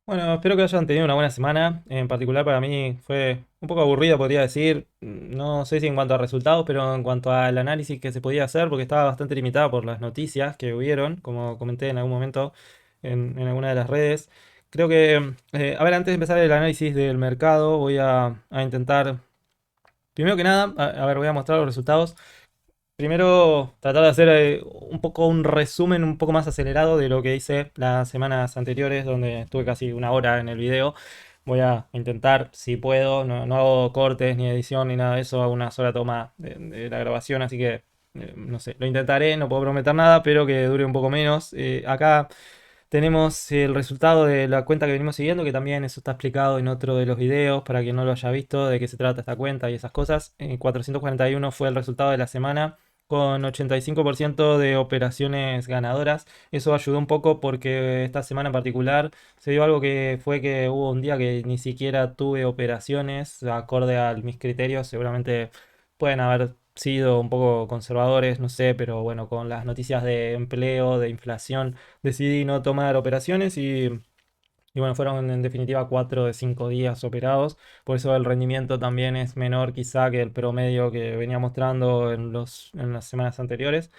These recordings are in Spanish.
Bueno, espero que hayan tenido una buena semana. En particular para mí fue un poco aburrida, podría decir. No sé si en cuanto a resultados, pero en cuanto al análisis que se podía hacer, porque estaba bastante limitada por las noticias que hubieron, como comenté en algún momento en alguna de las redes. Creo que, a ver, antes de empezar el análisis del mercado, voy a intentar, primero que nada, a ver, voy a mostrar los resultados. Primero, tratar de hacer un poco un resumen un poco más acelerado de lo que hice las semanas anteriores, donde estuve casi una hora en el video. Voy a intentar, si puedo, no hago cortes ni edición ni nada de eso, hago una sola toma de la grabación, así que no sé, lo intentaré, no puedo prometer nada, pero que dure un poco menos. Acá tenemos el resultado de la cuenta que venimos siguiendo, que también eso está explicado en otro de los videos para quien no lo haya visto, de qué se trata esta cuenta y esas cosas. 441 fue el resultado de la semana con 85% de operaciones ganadoras. Eso ayudó un poco porque esta semana en particular se dio algo que fue que hubo un día que ni siquiera tuve operaciones acorde a mis criterios. Seguramente pueden haber sido un poco conservadores, no sé, pero bueno, con las noticias de empleo, de inflación, decidí no tomar operaciones y bueno, fueron en definitiva 4 de 5 días operados. Por eso el rendimiento también es menor quizá que el promedio que venía mostrando en las semanas anteriores.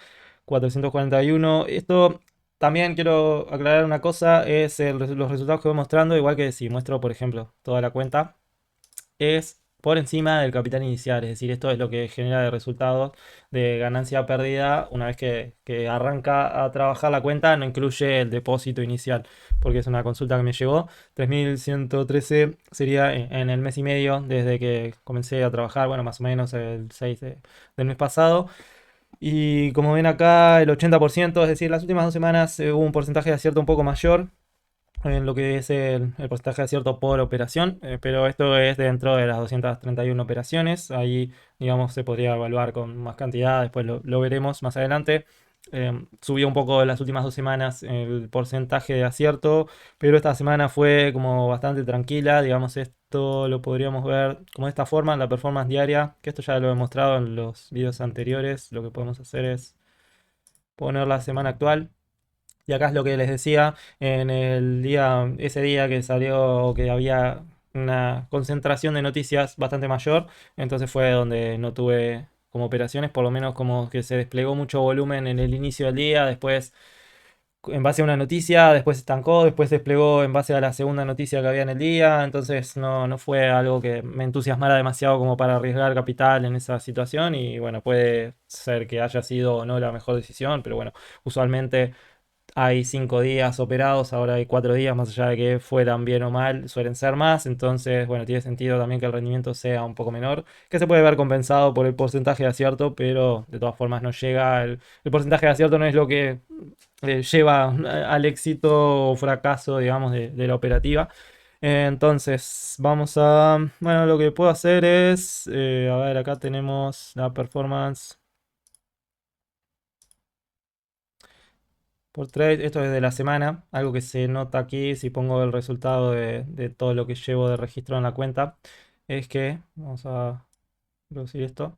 441. Esto también quiero aclarar una cosa, es los resultados que voy mostrando, igual que si muestro, por ejemplo, toda la cuenta es por encima del capital inicial, es decir, esto es lo que genera de resultados de ganancia pérdida una vez que arranca a trabajar la cuenta, no incluye el depósito inicial, porque es una consulta que me llegó. 3.113 sería en el mes y medio desde que comencé a trabajar, bueno, más o menos el 6 del mes pasado. Y como ven acá, el 80%, es decir, las últimas 2 semanas hubo un porcentaje de acierto un poco mayor en lo que es el porcentaje de acierto por operación, pero esto es dentro de las 231 operaciones. Ahí, digamos, se podría evaluar con más cantidad, después lo veremos más adelante. Subió un poco en las últimas 2 semanas el porcentaje de acierto, pero esta semana fue como bastante tranquila, digamos, esto lo podríamos ver como de esta forma, en la performance diaria, que esto ya lo he mostrado en los videos anteriores. Lo que podemos hacer es poner la semana actual. Y acá es lo que les decía, en el día, ese día que salió que había una concentración de noticias bastante mayor, entonces fue donde no tuve como operaciones, por lo menos como que se desplegó mucho volumen en el inicio del día, después en base a una noticia, después se estancó, después desplegó en base a la segunda noticia que había en el día, entonces no fue algo que me entusiasmara demasiado como para arriesgar capital en esa situación y bueno, puede ser que haya sido o no la mejor decisión, pero bueno, usualmente hay 5 días operados, ahora hay 4 días, más allá de que fueran bien o mal, suelen ser más, entonces, bueno, tiene sentido también que el rendimiento sea un poco menor, que se puede ver compensado por el porcentaje de acierto, pero de todas formas no llega, el porcentaje de acierto no es lo que lleva al éxito o fracaso, digamos, de la operativa. Entonces, bueno, lo que puedo hacer es, a ver, acá tenemos la performance por trade. Esto es de la semana, algo que se nota aquí si pongo el resultado de todo lo que llevo de registro en la cuenta, es que, vamos a producir esto.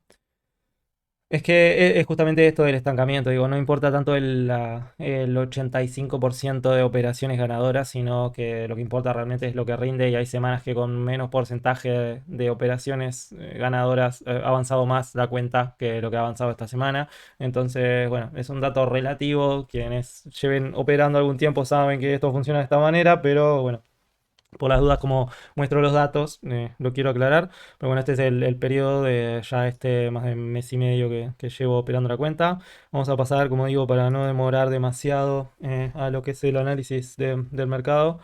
Es que es justamente esto del estancamiento, digo, no importa tanto el 85% de operaciones ganadoras, sino que lo que importa realmente es lo que rinde y hay semanas que con menos porcentaje de operaciones ganadoras ha avanzado más la cuenta que lo que ha avanzado esta semana. Entonces, bueno, es un dato relativo, quienes lleven operando algún tiempo saben que esto funciona de esta manera, pero bueno, por las dudas, como muestro los datos, lo quiero aclarar. Pero bueno, este es el periodo de ya este más de mes y medio que llevo operando la cuenta. Vamos a pasar, como digo, para no demorar demasiado a lo que es el análisis del mercado.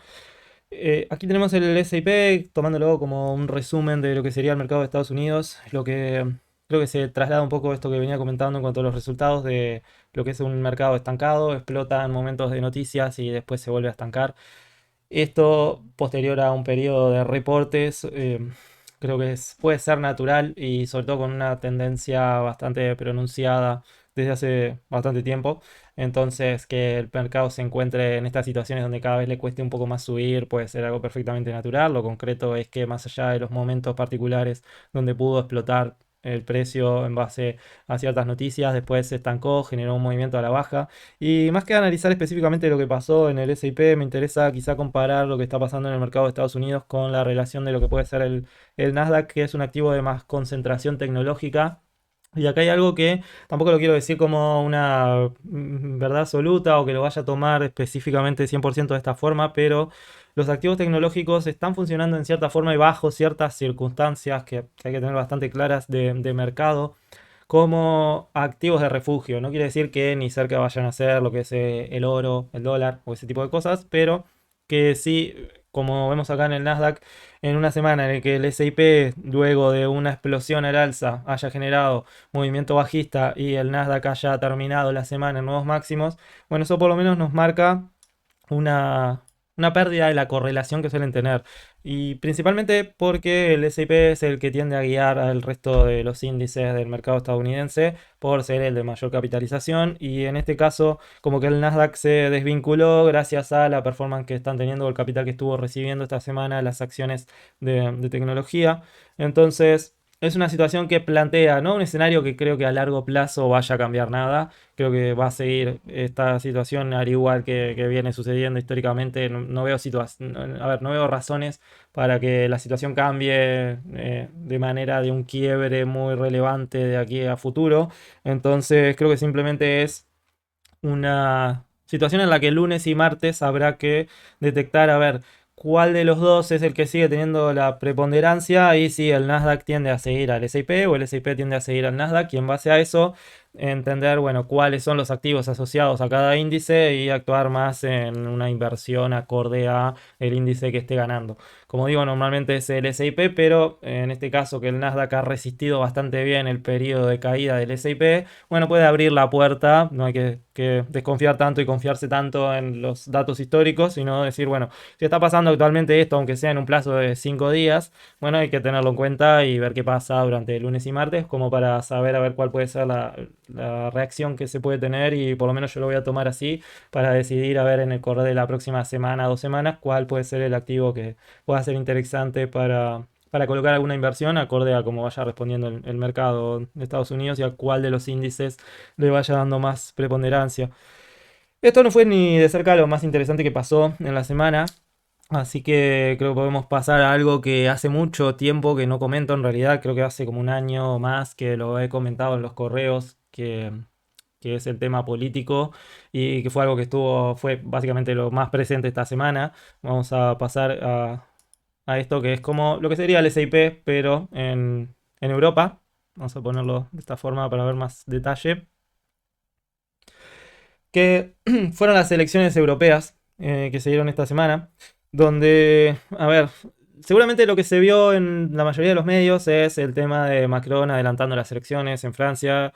Aquí tenemos el S&P, tomándolo como un resumen de lo que sería el mercado de Estados Unidos. Lo que creo que se traslada un poco esto que venía comentando en cuanto a los resultados de lo que es un mercado estancado, explota en momentos de noticias y después se vuelve a estancar. Esto posterior a un periodo de reportes, creo que puede ser natural y sobre todo con una tendencia bastante pronunciada desde hace bastante tiempo. Entonces, que el mercado se encuentre en estas situaciones donde cada vez le cueste un poco más subir puede ser algo perfectamente natural. Lo concreto es que más allá de los momentos particulares donde pudo explotar el precio en base a ciertas noticias, después se estancó, generó un movimiento a la baja. Y más que analizar específicamente lo que pasó en el S&P, me interesa quizá comparar lo que está pasando en el mercado de Estados Unidos con la relación de lo que puede ser el Nasdaq, que es un activo de más concentración tecnológica. Y acá hay algo que tampoco lo quiero decir como una verdad absoluta o que lo vaya a tomar específicamente 100% de esta forma, pero los activos tecnológicos están funcionando en cierta forma y bajo ciertas circunstancias que hay que tener bastante claras de mercado como activos de refugio. No quiere decir que ni cerca vayan a ser lo que es el oro, el dólar o ese tipo de cosas, pero que sí, como vemos acá en el Nasdaq, en una semana en la que el S&P, luego de una explosión al alza, haya generado movimiento bajista y el Nasdaq haya terminado la semana en nuevos máximos, bueno, eso por lo menos nos marca una, una pérdida de la correlación que suelen tener. Y principalmente porque el S&P es el que tiende a guiar al resto de los índices del mercado estadounidense por ser el de mayor capitalización. Y en este caso, como que el Nasdaq se desvinculó gracias a la performance que están teniendo, el capital que estuvo recibiendo esta semana las acciones de tecnología. Entonces, es una situación que plantea, ¿no? Un escenario que creo que a largo plazo vaya a cambiar nada. Creo que va a seguir esta situación al igual que viene sucediendo históricamente. No veo a ver, no veo razones para que la situación cambie de manera de un quiebre muy relevante de aquí a futuro. Entonces creo que simplemente es una situación en la que lunes y martes habrá que detectar, a ver, cuál de los dos es el que sigue teniendo la preponderancia y si el Nasdaq tiende a seguir al S&P o el S&P tiende a seguir al Nasdaq y en base a eso entender, bueno, cuáles son los activos asociados a cada índice y actuar más en una inversión acorde a el índice que esté ganando. Como digo, normalmente es el S&P, pero en este caso que el Nasdaq ha resistido bastante bien el periodo de caída del S&P, bueno, puede abrir la puerta, no hay que desconfiar tanto y confiarse tanto en los datos históricos, sino decir, bueno, si está pasando actualmente esto, aunque sea en un plazo de 5 días, bueno, hay que tenerlo en cuenta y ver qué pasa durante el lunes y martes, como para saber a ver cuál puede ser la reacción que se puede tener y por lo menos yo lo voy a tomar así para decidir a ver en el correr de la próxima semana, 2 semanas, cuál puede ser el activo que pueda ser interesante para colocar alguna inversión acorde a cómo vaya respondiendo el mercado de Estados Unidos y a cuál de los índices le vaya dando más preponderancia. Esto no fue ni de cerca lo más interesante que pasó en la semana, así que creo que podemos pasar a algo que hace mucho tiempo que no comento en realidad, creo que hace como un año o más que lo he comentado en los correos, que es el tema político y que fue algo que fue básicamente lo más presente esta semana. Vamos a pasar a esto que es como lo que sería el SIP, pero en Europa. Vamos a ponerlo de esta forma para ver más detalle. Que fueron las elecciones europeas que se dieron esta semana, donde, a ver, seguramente lo que se vio en la mayoría de los medios es el tema de Macron adelantando las elecciones en Francia.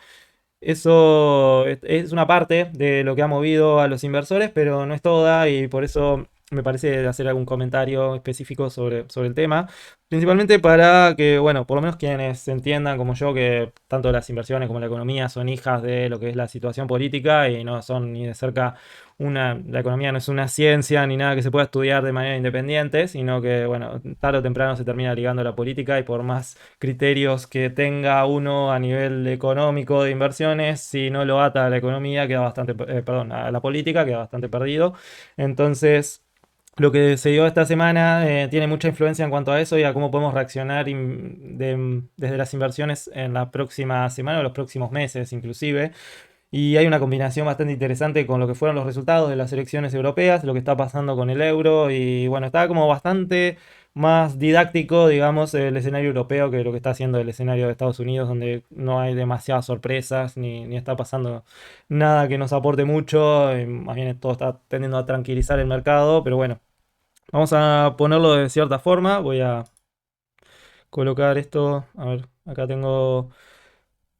Eso es una parte de lo que ha movido a los inversores, pero no es toda y por eso me parece hacer algún comentario específico sobre el tema. Principalmente para que, bueno, por lo menos quienes entiendan como yo que tanto las inversiones como la economía son hijas de lo que es la situación política y no son ni de cerca la economía no es una ciencia ni nada que se pueda estudiar de manera independiente, sino que, bueno, tarde o temprano se termina ligando a la política y por más criterios que tenga uno a nivel económico de inversiones, si no lo ata a la economía, queda bastante, perdón, a la política, queda bastante perdido. Entonces, lo que se dio esta semana tiene mucha influencia en cuanto a eso y a cómo podemos reaccionar desde las inversiones en la próxima semana o los próximos meses inclusive. Y hay una combinación bastante interesante con lo que fueron los resultados de las elecciones europeas, lo que está pasando con el euro y bueno, está como bastante más didáctico, digamos, el escenario europeo que lo que está haciendo el escenario de Estados Unidos, donde no hay demasiadas sorpresas ni está pasando nada que nos aporte mucho, y más bien todo está tendiendo a tranquilizar el mercado, pero bueno, vamos a ponerlo de cierta forma, voy a colocar esto, a ver, acá tengo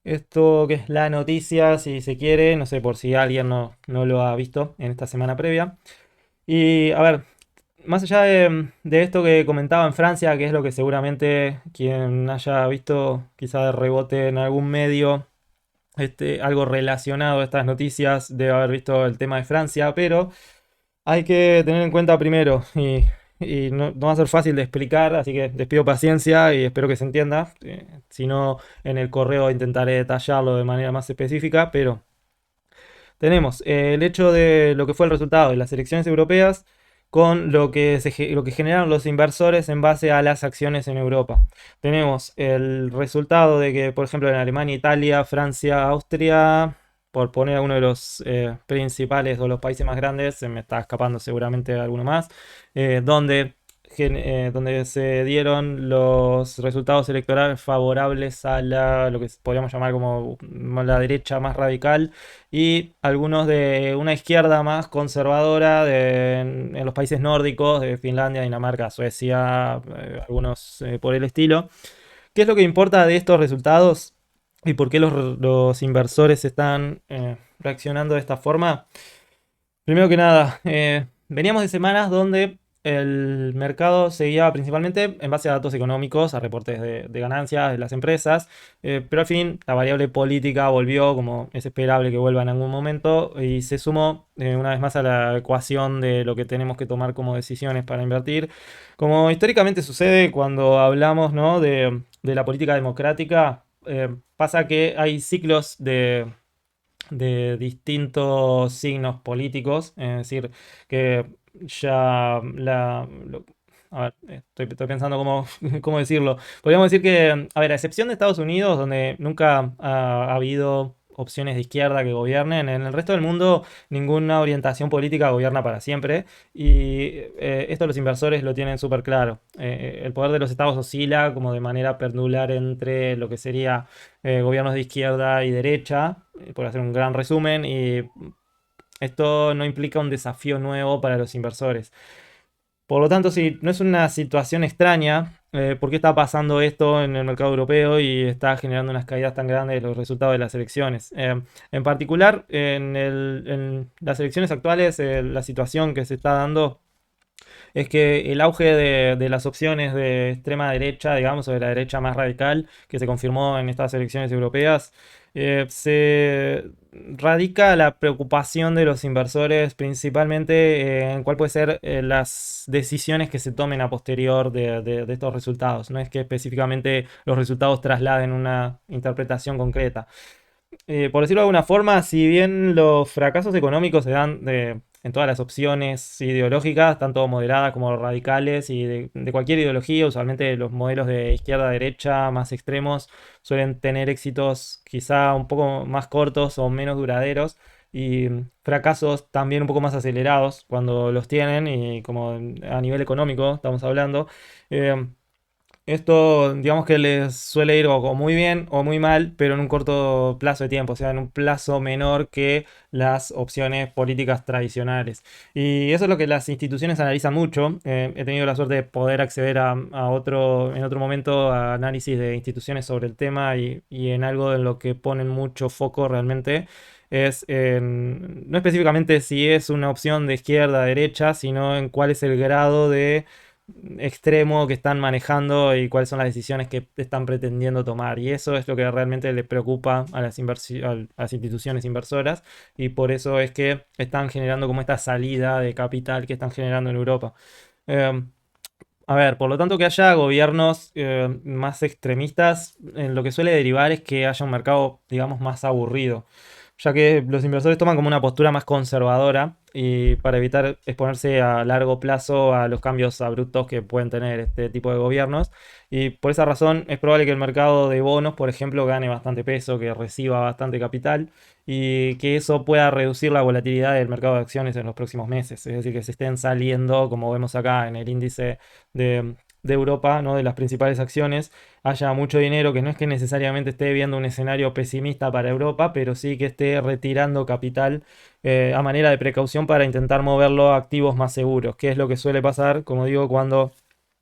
esto que es la noticia, si se quiere, no sé por si alguien no lo ha visto en esta semana previa. Y a ver, más allá de esto que comentaba en Francia, que es lo que seguramente quien haya visto quizá de rebote en algún medio, algo relacionado a estas noticias, debe haber visto el tema de Francia, pero hay que tener en cuenta primero, y y no va a ser fácil de explicar, así que les pido paciencia y espero que se entienda. Si no, en el correo intentaré detallarlo de manera más específica, pero tenemos el hecho de lo que fue el resultado de las elecciones europeas con lo que generaron los inversores en base a las acciones en Europa. Tenemos el resultado de que, por ejemplo, en Alemania, Italia, Francia, Austria, por poner alguno de los principales o los países más grandes, se me está escapando seguramente alguno más, donde donde se dieron los resultados electorales favorables a lo que podríamos llamar como la derecha más radical y algunos de una izquierda más conservadora en los países nórdicos, de Finlandia, Dinamarca, Suecia, algunos por el estilo. ¿Qué es lo que importa de estos resultados y por qué los inversores están reaccionando de esta forma? Primero que nada, veníamos de semanas donde el mercado se guiaba principalmente en base a datos económicos, a reportes de ganancias de las empresas, pero al fin la variable política volvió, como es esperable que vuelva en algún momento, y se sumó una vez más a la ecuación de lo que tenemos que tomar como decisiones para invertir. Como históricamente sucede cuando hablamos, ¿no?, de la política democrática, pasa que hay ciclos de distintos signos políticos, es decir, que ya a ver, estoy pensando cómo decirlo. Podríamos decir que, a ver, a excepción de Estados Unidos, donde nunca ha habido opciones de izquierda que gobiernen, en el resto del mundo ninguna orientación política gobierna para siempre y esto los inversores lo tienen súper claro. El poder de los estados oscila como de manera pendular entre lo que sería gobiernos de izquierda y derecha, por hacer un gran resumen, y esto no implica un desafío nuevo para los inversores. Por lo tanto, si no es una situación extraña, ¿por qué está pasando esto en el mercado europeo y está generando unas caídas tan grandes de los resultados de las elecciones? En particular, en las elecciones actuales, la situación que se está dando es que el auge de las opciones de extrema derecha, digamos, o de la derecha más radical, que se confirmó en estas elecciones europeas, se radica la preocupación de los inversores principalmente en cuál puede ser las decisiones que se tomen a posterior de estos resultados. No es que específicamente los resultados trasladen una interpretación concreta. Por decirlo de alguna forma, si bien los fracasos económicos se dan en todas las opciones ideológicas, tanto moderadas como radicales y de cualquier ideología, usualmente los modelos de izquierda a derecha más extremos suelen tener éxitos quizá un poco más cortos o menos duraderos y fracasos también un poco más acelerados cuando los tienen y como a nivel económico estamos hablando. eh, Esto, digamos que les suele ir o muy bien o muy mal, pero en un corto plazo de tiempo, o sea, en un plazo menor que las opciones políticas tradicionales. Y eso es lo que las instituciones analizan mucho. He tenido la suerte de poder acceder en otro momento a análisis de instituciones sobre el tema y en algo en lo que ponen mucho foco realmente es no específicamente si es una opción de izquierda a derecha, sino en cuál es el grado de extremo que están manejando y cuáles son las decisiones que están pretendiendo tomar. Y eso es lo que realmente le preocupa a a las instituciones inversoras y por eso es que están generando como esta salida de capital que están generando en Europa. Eh, a ver, por lo tanto que haya gobiernos más extremistas, en lo que suele derivar es que haya un mercado, digamos, más aburrido, ya que los inversores toman como una postura más conservadora y para evitar exponerse a largo plazo a los cambios abruptos que pueden tener este tipo de gobiernos. Y por esa razón es probable que el mercado de bonos, por ejemplo, gane bastante peso, que reciba bastante capital y que eso pueda reducir la volatilidad del mercado de acciones en los próximos meses. Es decir, que se estén saliendo, como vemos acá en el índice de Europa, ¿no?, de las principales acciones, haya mucho dinero que no es que necesariamente esté viendo un escenario pesimista para Europa, pero sí que esté retirando capital a manera de precaución para intentar moverlo a activos más seguros, que es lo que suele pasar, como digo, cuando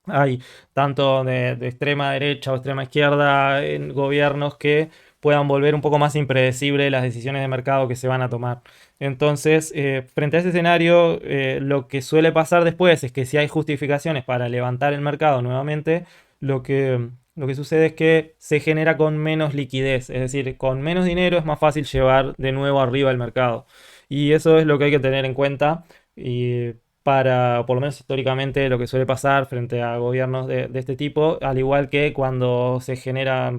hay tanto de extrema derecha o extrema izquierda en gobiernos que puedan volver un poco más impredecibles las decisiones de mercado que se van a tomar. Entonces, frente a ese escenario, lo que suele pasar después es que si hay justificaciones para levantar el mercado nuevamente, lo que sucede es que se genera con menos liquidez, es decir, con menos dinero es más fácil llevar de nuevo arriba el mercado. Y eso es lo que hay que tener en cuenta. Y para, por lo menos históricamente, lo que suele pasar frente a gobiernos de este tipo, al igual que cuando se genera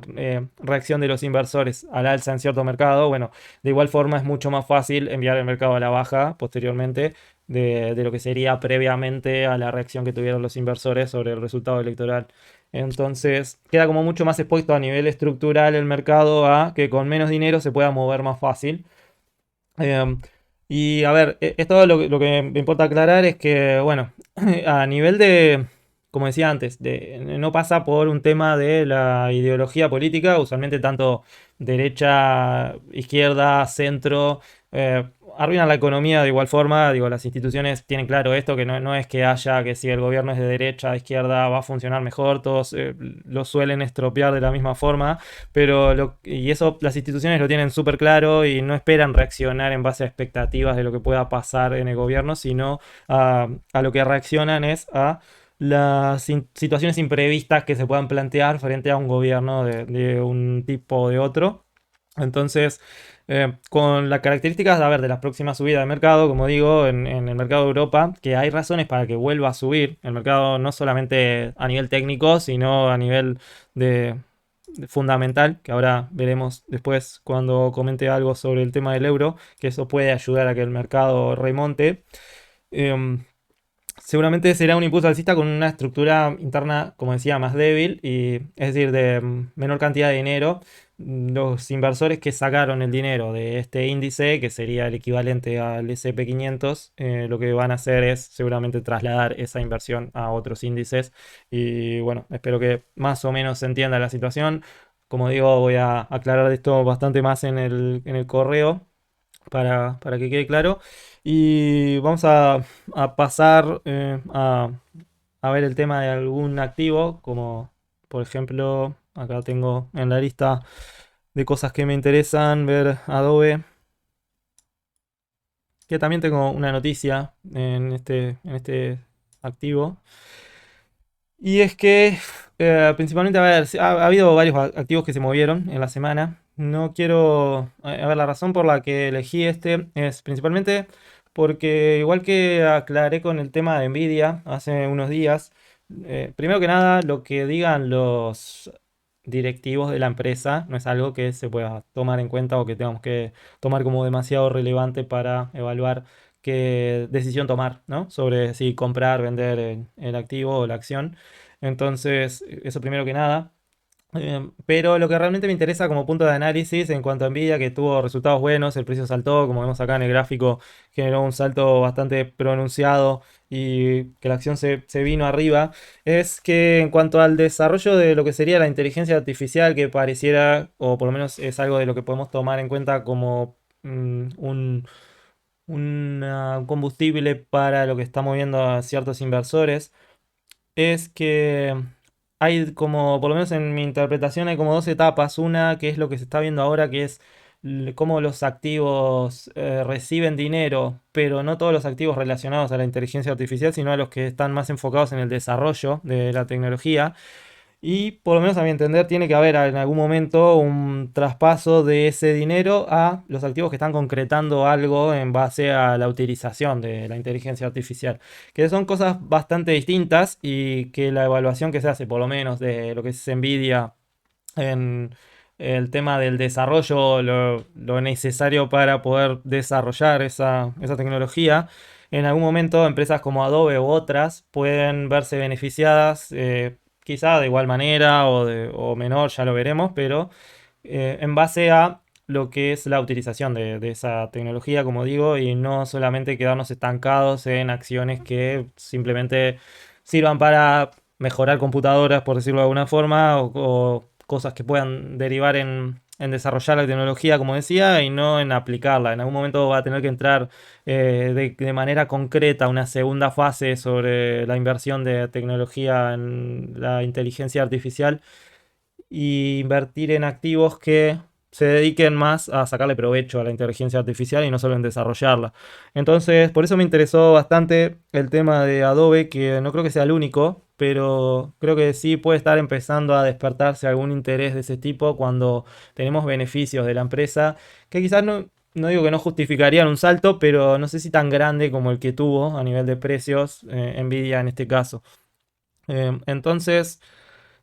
reacción de los inversores al alza en cierto mercado, bueno, de igual forma es mucho más fácil enviar el mercado a la baja posteriormente de lo que sería previamente a la reacción que tuvieron los inversores sobre el resultado electoral. Entonces queda como mucho más expuesto a nivel estructural el mercado a que con menos dinero se pueda mover más fácil. Em, y a ver, esto lo que me importa aclarar es que, bueno, a nivel de, como decía antes, no pasa por un tema de la ideología política, usualmente tanto derecha, izquierda, centro, eh, arruinan la economía de igual forma. Digo, las instituciones tienen claro esto, que no es que haya que si el gobierno es de derecha, de izquierda, va a funcionar mejor, todos lo suelen estropear de la misma forma. Pero y eso las instituciones lo tienen súper claro y no esperan reaccionar en base a expectativas de lo que pueda pasar en el gobierno, sino a lo que reaccionan es a las situaciones imprevistas que se puedan plantear frente a un gobierno de un tipo o de otro. Entonces, con las características, a ver, de las próximas subidas de mercado, como digo, en el mercado de Europa, que hay razones para que vuelva a subir el mercado, no solamente a nivel técnico, sino a nivel de, fundamental, que ahora veremos después cuando comente algo sobre el tema del euro, que eso puede ayudar a que el mercado remonte. Em, Seguramente será un impulso alcista con una estructura interna, como decía, más débil, y es decir, de menor cantidad de dinero. Los inversores que sacaron el dinero de este índice, que sería el equivalente al SP 500, lo que van a hacer es seguramente trasladar esa inversión a otros índices. Y bueno, espero que más o menos se entienda la situación. Como digo, voy a aclarar esto bastante más en el correo para que quede claro. Y vamos a pasar a ver el tema de algún activo, como por ejemplo, acá tengo en la lista de cosas que me interesan ver Adobe, que también tengo una noticia en este activo. Y es que principalmente, a ver, ha habido varios activos que se movieron en la semana. No quiero, a ver, la razón por la que elegí este es principalmente porque igual que aclaré con el tema de Nvidia hace unos días, primero que nada, lo que digan los directivos de la empresa no es algo que se pueda tomar en cuenta o que tengamos que tomar como demasiado relevante para evaluar qué decisión tomar, ¿no? Sobre si comprar, vender el activo o la acción. Entonces, eso primero que nada. Pero lo que realmente me interesa como punto de análisis en cuanto a Nvidia, que tuvo resultados buenos, el precio saltó, como vemos acá en el gráfico, generó un salto bastante pronunciado y que la acción se vino arriba, es que en cuanto al desarrollo de lo que sería la inteligencia artificial, que pareciera, o por lo menos es algo de lo que podemos tomar en cuenta como un combustible para lo que está moviendo a ciertos inversores, es que hay como, por lo menos en mi interpretación, hay como dos etapas. Una que es lo que se está viendo ahora, que es cómo los activos reciben dinero, pero no todos los activos relacionados a la inteligencia artificial, sino a los que están más enfocados en el desarrollo de la tecnología. Y por lo menos a mi entender tiene que haber en algún momento un traspaso de ese dinero a los activos que están concretando algo en base a la utilización de la inteligencia artificial. Que son cosas bastante distintas y que la evaluación que se hace, por lo menos de lo que es Nvidia en el tema del desarrollo, lo necesario para poder desarrollar esa tecnología. En algún momento empresas como Adobe u otras pueden verse beneficiadas, quizá de igual manera o menor, ya lo veremos, pero en base a lo que es la utilización de esa tecnología, como digo, y no solamente quedarnos estancados en acciones que simplemente sirvan para mejorar computadoras, por decirlo de alguna forma, o cosas que puedan derivar en desarrollar la tecnología, como decía, y no en aplicarla. En algún momento va a tener que entrar de manera concreta una segunda fase sobre la inversión de tecnología en la inteligencia artificial y invertir en activos que se dediquen más a sacarle provecho a la inteligencia artificial y no solo en desarrollarla. Entonces, por eso me interesó bastante el tema de Adobe, que no creo que sea el único, pero creo que sí puede estar empezando a despertarse algún interés de ese tipo cuando tenemos beneficios de la empresa, que quizás no digo que no justificarían un salto, pero no sé si tan grande como el que tuvo a nivel de precios Nvidia en este caso. Entonces,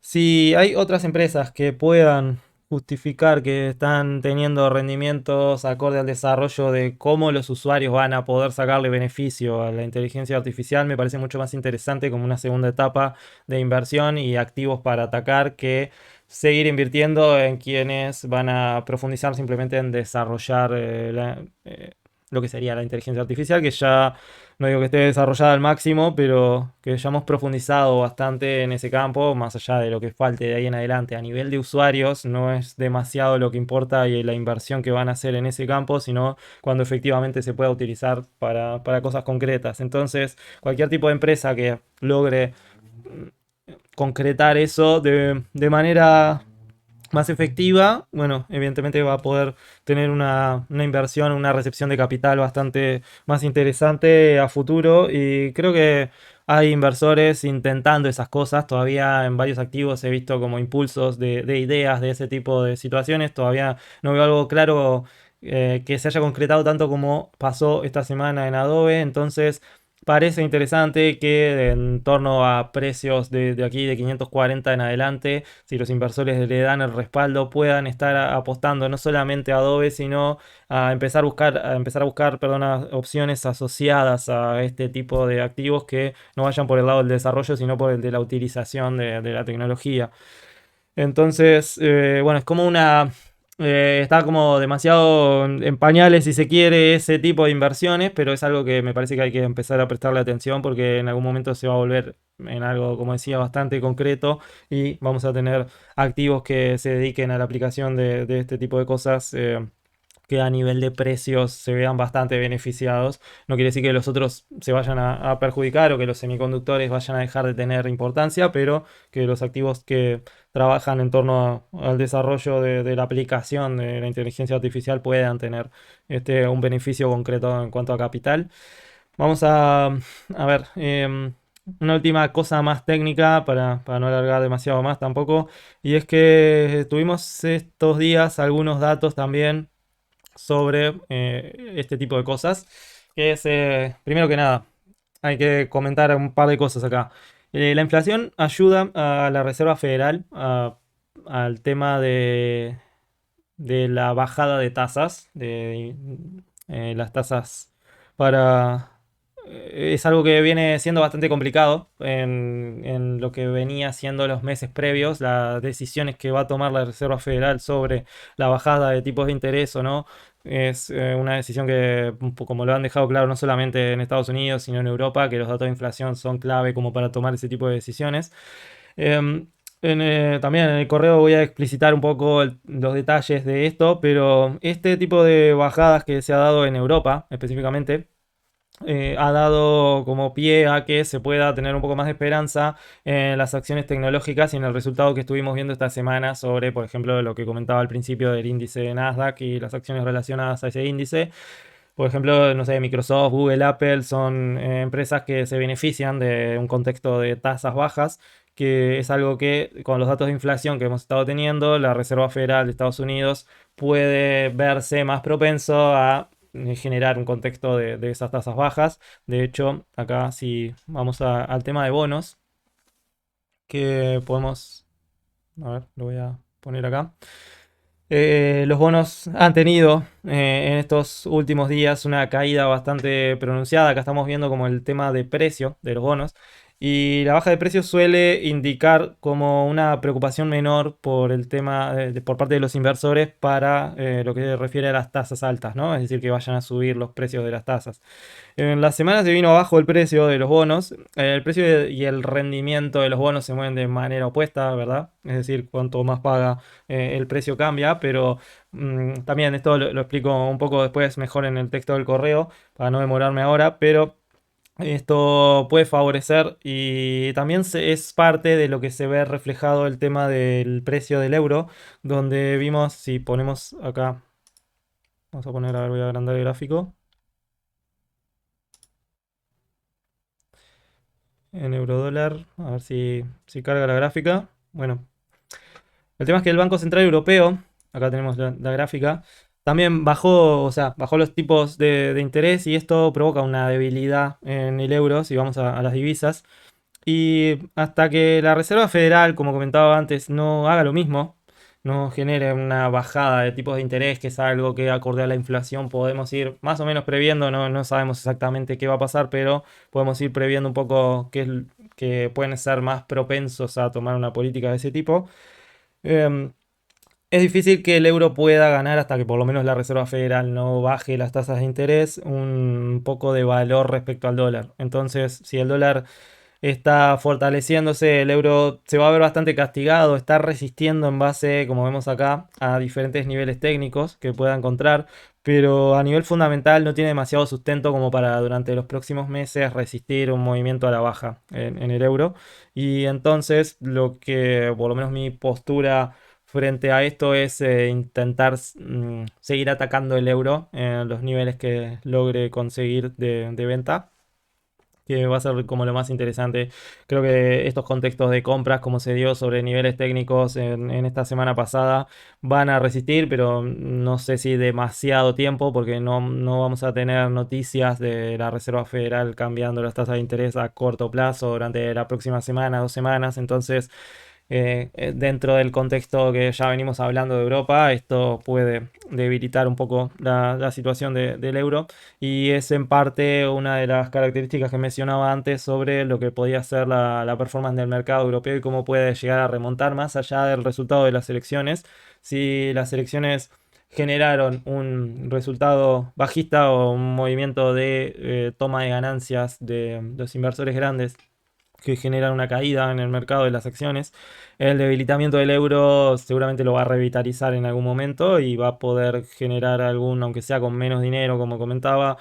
si hay otras empresas que puedan justificar que están teniendo rendimientos acorde al desarrollo de cómo los usuarios van a poder sacarle beneficio a la inteligencia artificial, me parece mucho más interesante como una segunda etapa de inversión y activos para atacar que seguir invirtiendo en quienes van a profundizar simplemente en desarrollar lo que sería la inteligencia artificial, que ya no digo que esté desarrollada al máximo, pero que ya hemos profundizado bastante en ese campo, más allá de lo que falte de ahí en adelante. A nivel de usuarios, no es demasiado lo que importa y la inversión que van a hacer en ese campo, sino cuando efectivamente se pueda utilizar para cosas concretas. Entonces, cualquier tipo de empresa que logre concretar eso de manera más efectiva, bueno, evidentemente va a poder tener una inversión, una recepción de capital bastante más interesante a futuro y creo que hay inversores intentando esas cosas, todavía en varios activos he visto como impulsos de ideas de ese tipo de situaciones, todavía no veo algo claro que se haya concretado tanto como pasó esta semana en Adobe, entonces parece interesante que en torno a precios de aquí de 540 en adelante, si los inversores le dan el respaldo, puedan estar apostando no solamente a Adobe, sino a empezar a buscar, perdona, opciones asociadas a este tipo de activos que no vayan por el lado del desarrollo, sino por el de la utilización de la tecnología. Entonces, bueno, es como está como demasiado en pañales, si se quiere, ese tipo de inversiones, pero es algo que me parece que hay que empezar a prestarle atención porque en algún momento se va a volver en algo, como decía, bastante concreto y vamos a tener activos que se dediquen a la aplicación de este tipo de cosas. Que a nivel de precios se vean bastante beneficiados. No quiere decir que los otros se vayan a perjudicar o que los semiconductores vayan a dejar de tener importancia, pero que los activos que trabajan en torno al desarrollo de la aplicación de la inteligencia artificial puedan tener un beneficio concreto en cuanto a capital. Vamos a ver, una última cosa más técnica para no alargar demasiado más tampoco, y es que tuvimos estos días algunos datos también sobre este tipo de cosas, que es, primero que nada, hay que comentar un par de cosas acá. La inflación ayuda a la Reserva Federal al tema de la bajada de tasas, de las tasas para... Es algo que viene siendo bastante complicado en lo que venía siendo los meses previos, las decisiones que va a tomar la Reserva Federal sobre la bajada de tipos de interés o no. Es una decisión que, como lo han dejado claro, no solamente en Estados Unidos, sino en Europa, que los datos de inflación son clave como para tomar ese tipo de decisiones. Em, también en el correo voy a explicitar un poco los detalles de esto, pero este tipo de bajadas que se ha dado en Europa específicamente ha dado como pie a que se pueda tener un poco más de esperanza en las acciones tecnológicas y en el resultado que estuvimos viendo esta semana sobre, por ejemplo, lo que comentaba al principio del índice de Nasdaq y las acciones relacionadas a ese índice. Por ejemplo, no sé, Microsoft, Google, Apple son empresas que se benefician de un contexto de tasas bajas, que es algo que con los datos de inflación que hemos estado teniendo, la Reserva Federal de Estados Unidos puede verse más propenso a generar un contexto de esas tasas bajas. De hecho, acá si vamos al tema de bonos, que podemos, a ver, lo voy a poner acá. Los bonos han tenido en estos últimos días una caída bastante pronunciada. Acá estamos viendo como el tema de precio de los bonos. Y la baja de precios suele indicar como una preocupación menor por el tema por parte de los inversores para lo que se refiere a las tasas altas, ¿no? Es decir, que vayan a subir los precios de las tasas. En las semanas se vino abajo el precio de los bonos. El precio y el rendimiento de los bonos se mueven de manera opuesta, ¿verdad? Es decir, cuanto más paga, el precio cambia, pero también esto lo explico un poco después mejor en el texto del correo, para no demorarme ahora, pero esto puede favorecer y también es parte de lo que se ve reflejado el tema del precio del euro, donde vimos, si ponemos acá, vamos a poner, a ver, voy a agrandar el gráfico, en eurodólar, a ver si carga la gráfica. Bueno, el tema es que el Banco Central Europeo, acá tenemos la gráfica, También bajó, o sea, bajó los tipos de interés y esto provoca una debilidad en el euro si vamos a las divisas. Y hasta que la Reserva Federal, como comentaba antes, no haga lo mismo, no genere una bajada de tipos de interés, que es algo que acorde a la inflación podemos ir más o menos previendo, no sabemos exactamente qué va a pasar, pero podemos ir previendo un poco que pueden ser más propensos a tomar una política de ese tipo. Em, es difícil que el euro pueda ganar hasta que por lo menos la Reserva Federal no baje las tasas de interés un poco de valor respecto al dólar. Entonces, si el dólar está fortaleciéndose, el euro se va a ver bastante castigado, está resistiendo en base, como vemos acá, a diferentes niveles técnicos que pueda encontrar, pero a nivel fundamental no tiene demasiado sustento como para durante los próximos meses resistir un movimiento a la baja en el euro. Y entonces lo que, por lo menos mi postura frente a esto es intentar seguir atacando el euro en los niveles que logre conseguir de venta, que va a ser como lo más interesante. Creo que estos contextos de compras, como se dio sobre niveles técnicos en esta semana pasada, van a resistir, pero no sé si demasiado tiempo, porque no vamos a tener noticias de la Reserva Federal cambiando las tasas de interés a corto plazo durante la próxima semana, 2 semanas. Entonces, dentro del contexto que ya venimos hablando de Europa, esto puede debilitar un poco la situación del euro y es en parte una de las características que mencionaba antes sobre lo que podía ser la performance del mercado europeo y cómo puede llegar a remontar más allá del resultado de las elecciones. Si las elecciones generaron un resultado bajista o un movimiento de toma de ganancias de los inversores grandes que generan una caída en el mercado de las acciones, el debilitamiento del euro seguramente lo va a revitalizar en algún momento y va a poder generar algún, aunque sea con menos dinero, como comentaba,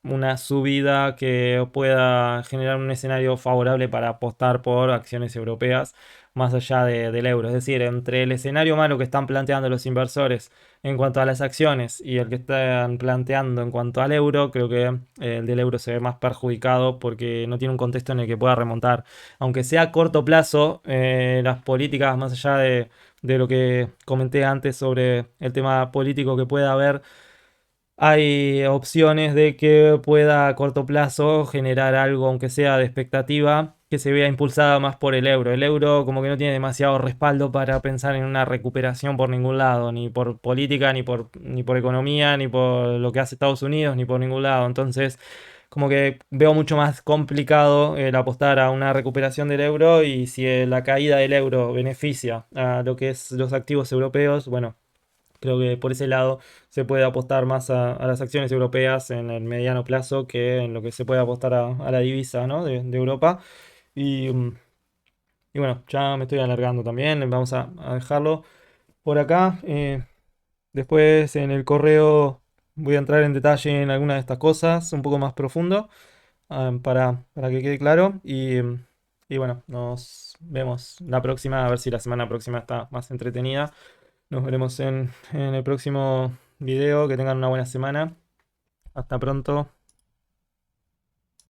una subida que pueda generar un escenario favorable para apostar por acciones europeas más allá del euro. Es decir, entre el escenario malo que están planteando los inversores en cuanto a las acciones y el que están planteando en cuanto al euro, creo que el del euro se ve más perjudicado porque no tiene un contexto en el que pueda remontar. Aunque sea a corto plazo, las políticas, más allá de lo que comenté antes sobre el tema político que pueda haber, hay opciones de que pueda a corto plazo generar algo, aunque sea de expectativa, que se vea impulsada más por el euro. El euro como que no tiene demasiado respaldo para pensar en una recuperación por ningún lado, ni por política, ni por economía, ni por lo que hace Estados Unidos, ni por ningún lado. Entonces, como que veo mucho más complicado el apostar a una recuperación del euro y si la caída del euro beneficia a lo que es los activos europeos, bueno. Creo que por ese lado se puede apostar más a las acciones europeas en el mediano plazo que en lo que se puede apostar a la divisa, ¿no? de Europa. Y, y bueno, ya me estoy alargando también, vamos a dejarlo por acá. Después en el correo voy a entrar en detalle en algunas de estas cosas, un poco más profundo, para que quede claro. Y bueno, nos vemos la próxima, a ver si la semana próxima está más entretenida. Nos veremos en el próximo video. Que tengan una buena semana. Hasta pronto.